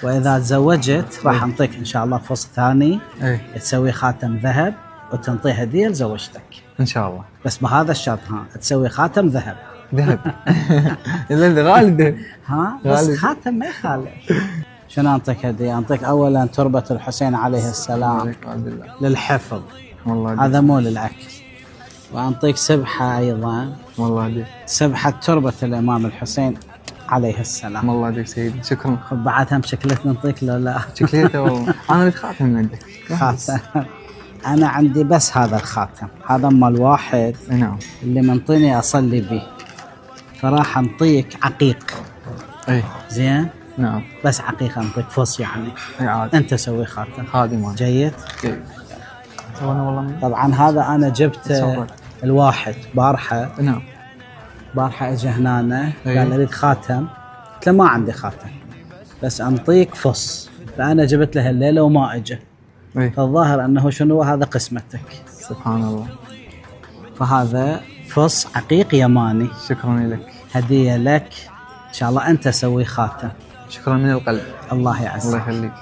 واذا تزوجت راح انطيك ان شاء الله فص ثاني تسوي خاتم ذهب وتنطيه هديه لزوجتك ان شاء الله. بس بهذا الشرط، تسوي خاتم ذهب. ذهب. غالي. ها بس خاتم ما يخالف. شنو انطيك هديه؟ انطيك اولا تربه الحسين عليه السلام للحفظ، والله هذا مو للاكل. وانطيك سبحه ايضا، والله دي سبحه تربه الامام الحسين عليه السلام. والله ديك سيدي شكرا. خذ بعدها بشكلت نعطيك لو لا؟ شكليته والله. انا اريد خاتم من عندك. خاتم انا عندي بس هذا الخاتم، هذا مال واحد. نعم. اللي منطيني اصلي به، فراح انطيك عقيق. اي زين. نعم. بس عقيقه انطيك فص يعني. عادي. انت سوي خاتم خادم. جيد. والله طبعا هذا انا جبت الواحد بارحه. نعم. بارحه اجى هنا قال اريد خاتم، قلت له ما عندي خاتم بس انطيك فص، فانا جبت له الليله وما اجى. فالظاهر انه شنو هذا قسمتك. سبحان الله. فهذا فص عقيق يماني. شكرا لك. هديه لك ان شاء الله، انت سوي خاتم. شكرا من القلب. الله يعزك. الله يخليك.